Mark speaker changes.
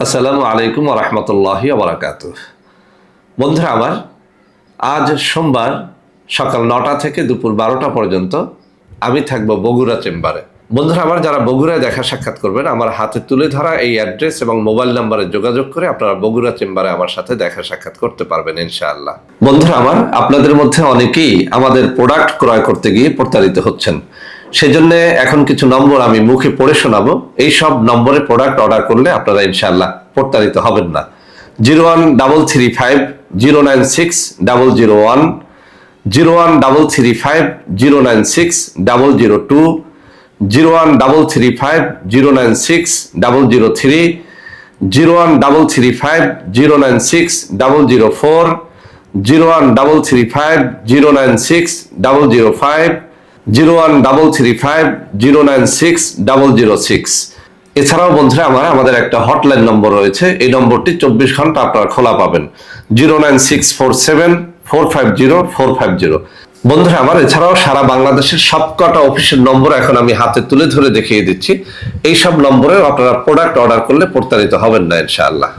Speaker 1: আসসালামু আলাইকুম ওয়া রাহমাতুল্লাহি ওয়া বারাকাতুহু। বন্ধুরা আমার, আজ সোমবার সকাল 9টা থেকে দুপুর 12টা পর্যন্ত আমি থাকবো বগুড়া চেম্বারে। বন্ধুরা আমার, যারা বগুড়ায় দেখা সাক্ষাৎ করবেন, আমার হাতে তুলে ধরা এই অ্যাড্রেস এবং মোবাইল নাম্বারে যোগাযোগ করে আপনারা বগুড়া চেম্বারে আমার সাথে দেখা সাক্ষাৎ করতে পারবেন ইনশাআল্লাহ। বন্ধুরা আমার, আপনাদের মধ্যে অনেকেই আমাদের প্রোডাক্ট ক্রয় করতে গিয়ে প্রতারিত হচ্ছেন। সেজন্য এখন কিছু নম্বর আমি মুখে পড়ে শোনাবো। এই সব নম্বরে প্রোডাক্ট অর্ডার করলে আপনারা ইনশাআল্লাহ প্রতারিত হবেন না। 0133509601, 0133509602, 0133509603, 0133509604, 0133509605, 0133509606। এছাড়াও বন্ধুরা আমাদের একটা হটলাইন নম্বর রয়েছে। এই নম্বরটি 24 ঘন্টা আপনারা খোলা পাবেন, 09647450450। বন্ধুরা আমার, এছাড়াও সারা বাংলাদেশের সবকটা অফিসের নম্বর এখন আমি হাতে তুলে ধরে দেখিয়ে দিচ্ছি। এই সব নম্বরে আপনারা প্রোডাক্ট অর্ডার করলে প্রতারিত হবেন না ইনশাআল্লাহ।